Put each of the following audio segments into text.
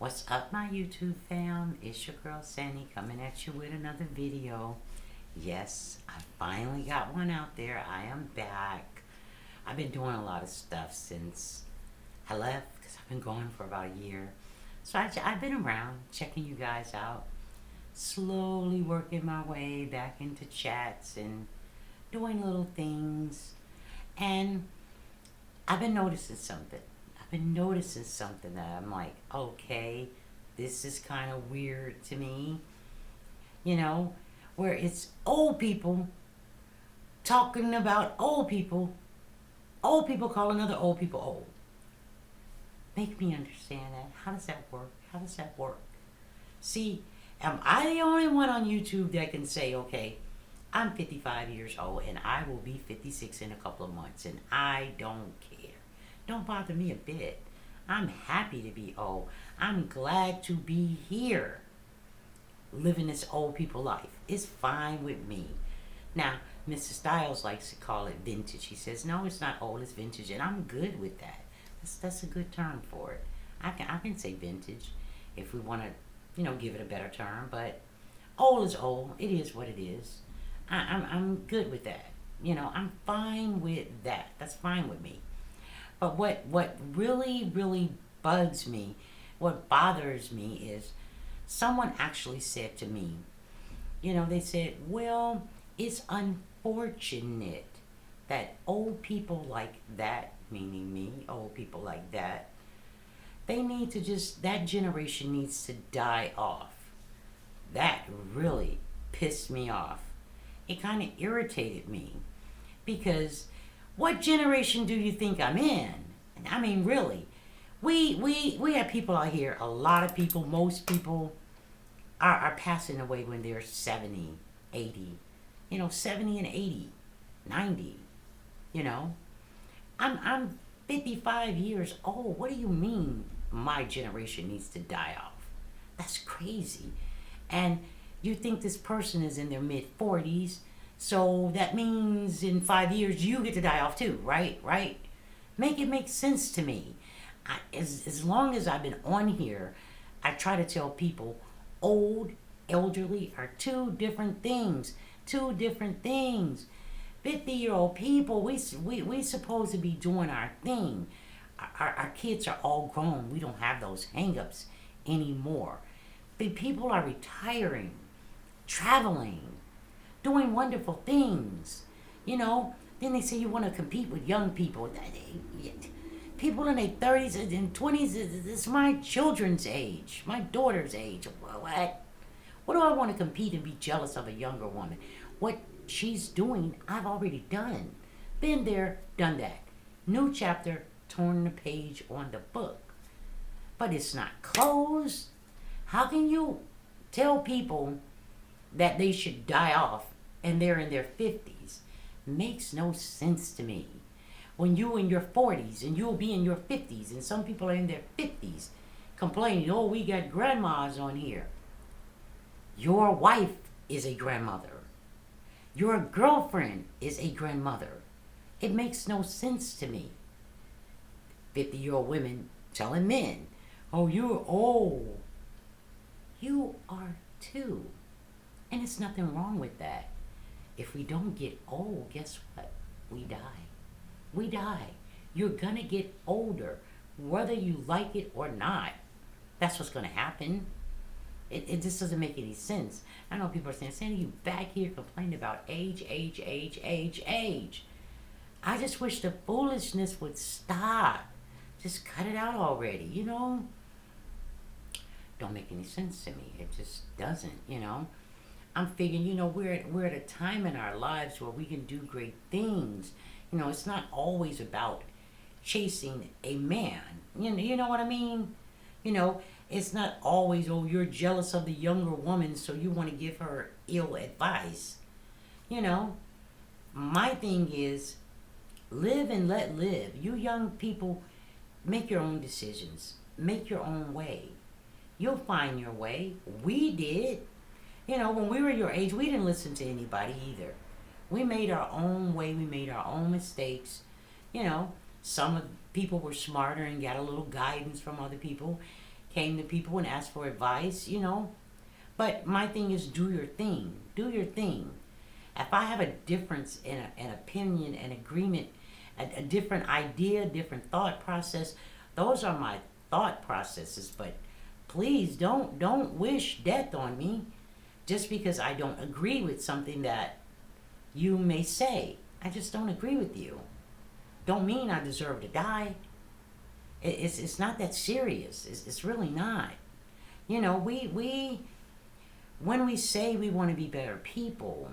What's up, my YouTube fam? It's your girl Sandy coming at you with another video. Yes, I finally got one out there. I am back. I've been doing a lot of stuff since I left because I've been gone for about a year. So I've been around checking you guys out, slowly working my way back into chats and doing little things. And I've been noticing something. I've been noticing something that I'm like, okay, this is kind of weird to me. You know, where it's old people talking about old people calling other old people old. Make me understand that. How does that work? How does that work? See, am I the only one on YouTube that can say, okay, I'm 55 years old and I will be 56 in a couple of months and I don't care. Don't bother me a bit. I'm happy to be old. I'm glad to be here living this old people life. It's fine with me. Now, Mr. Styles likes to call it vintage. He says, no, it's not old, it's vintage. And I'm good with that. That's a good term for it. I can say vintage if we want to, give it a better term. But old is old. It is what it is. I'm good with that. I'm fine with that. That's fine with me. But what really, really bugs me, what bothers me is someone actually said to me, they said, well, it's unfortunate that old people like that, meaning me, old people like that, that generation needs to die off. That really pissed me off. It kind of irritated me because what generation do you think I'm in? I mean, really, we have people out here, a lot of people, most people are passing away when they're 70, 80, 70 and 80, 90, you know. I'm 55 years old. What do you mean my generation needs to die off? That's crazy. And you think this person is in their mid 40s, so that means in 5 years you get to die off too, right? Right? Make it make sense to me. As long as I've been on here, I try to tell people old, elderly are two different things. Two different things. 50-year-old people, we supposed to be doing our thing. Our kids are all grown. We don't have those hang-ups anymore. But people are retiring, traveling, doing wonderful things. Then they say you want to compete with young people. People in their 30s and 20s, it's my children's age, my daughter's age. What? What do I want to compete and be jealous of a younger woman? What she's doing, I've already done. Been there, done that. New chapter, turn the page on the book. But it's not closed. How can you tell people that they should die off and they're in their 50s? Makes no sense to me. When you in your 40s and you'll be in your 50s and some people are in their 50s complaining, oh, we got grandmas on here. Your wife is a grandmother. Your girlfriend is a grandmother. It makes no sense to me. 50-year-old women telling men, oh, you're old. You are too. And it's nothing wrong with that. If we don't get old, guess what? We die. We die. You're going to get older, whether you like it or not. That's what's going to happen. It just doesn't make any sense. I know people are saying, Sandy, you back here complaining about age. I just wish the foolishness would stop. Just cut it out already, Don't make any sense to me. It just doesn't. I'm figuring, we're at a time in our lives where we can do great things. It's not always about chasing a man. You know what I mean? It's not always, oh, you're jealous of the younger woman, so you want to give her ill advice. My thing is, live and let live. You young people, make your own decisions. Make your own way. You'll find your way. We did. When we were your age, we didn't listen to anybody either. We made our own way. We made our own mistakes. Some of people were smarter and got a little guidance from other people. came to people and asked for advice, you know. But my thing is, do your thing. Do your thing. If I have a difference in an opinion, an agreement, a different idea, different thought process, those are my thought processes. But please don't wish death on me just because I don't agree with something that you may say. I just don't agree with you. Don't mean I deserve to die. It's not that serious. It's really not. You know, we when we say we want to be better people,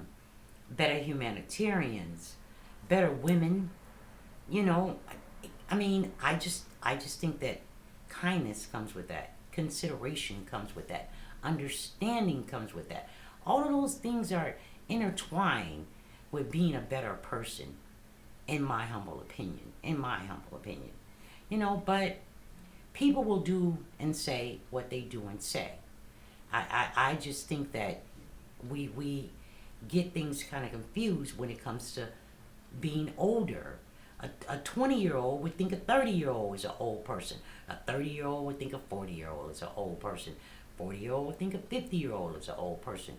better humanitarians, better women, you know, I mean, I just think that kindness comes with that, consideration comes with that, understanding comes with that. All of those things are intertwined with being a better person, in my humble opinion. In my humble opinion, you know. But people will do and say what they do and say. I just think that we get things kind of confused when it comes to being older. A 20-year-old would think a 30-year-old is an old person. A 30-year-old would think a 40-year-old is an old person. 40-year-old would think a 50-year-old is an old person.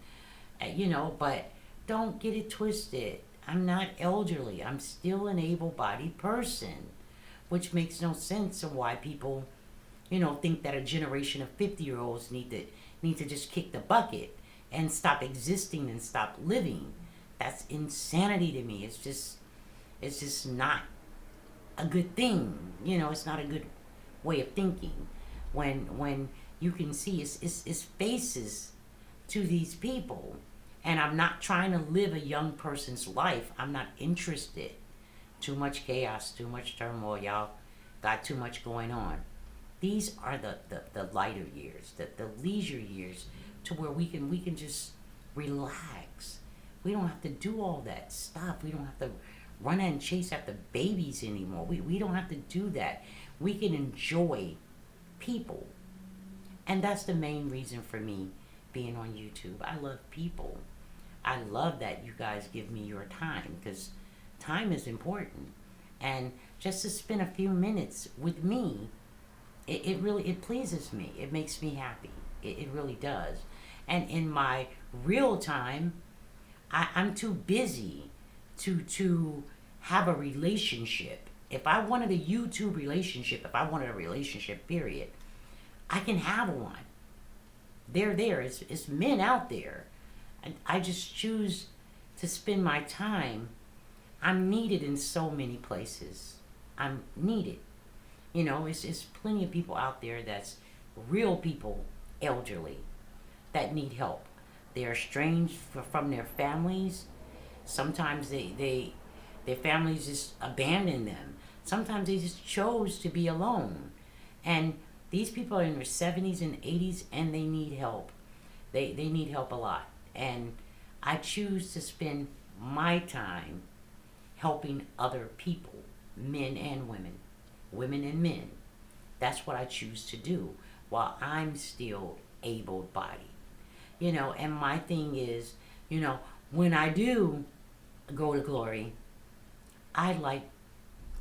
You know, but don't get it twisted. I'm not elderly. I'm still an able-bodied person, which makes no sense of why people, you know, think that a generation of 50-year-olds need to just kick the bucket and stop existing and stop living. That's insanity to me. It's just not a good thing. You know, it's not a good way of thinking. When you can see it's faces to these people. And I'm not trying to live a young person's life. I'm not interested. Too much chaos, too much turmoil, y'all. Got too much going on. These are the lighter years, the leisure years, to where we can just relax. We don't have to do all that stuff. We don't have to run and chase after babies anymore. We don't have to do that. We can enjoy people. And that's the main reason for me being on YouTube. I love people. I love that you guys give me your time, because time is important. And just to spend a few minutes with me, it really it pleases me. It makes me happy. It really does. And in my real time, I'm too busy to have a relationship. If I wanted a YouTube relationship, if I wanted a relationship, period, I can have one. They're there. It's men out there. And I just choose to spend my time. I'm needed in so many places. I'm needed. You know, it's plenty of people out there that's real people, elderly, that need help. They are estranged from their families. Sometimes their families just abandon them. Sometimes they just chose to be alone. And these people are in their 70s and 80s, and they need help. They need help a lot. And I choose to spend my time helping other people, men and women, women and men. That's what I choose to do while I'm still able-bodied. You know, and my thing is, you know, when I do go to glory, I'd like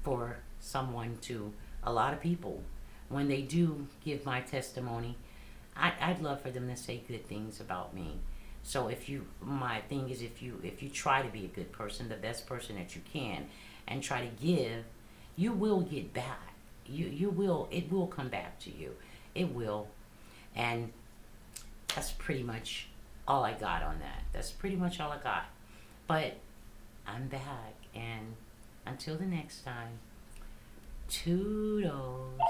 for someone to, a lot of people, when they do give my testimony, I'd love for them to say good things about me. So my thing is, if you try to be a good person, the best person that you can, and try to give, you will get back. You will, it will come back to you. It will. And that's pretty much all I got on that. That's pretty much all I got. But I'm back, and until the next time, toodles.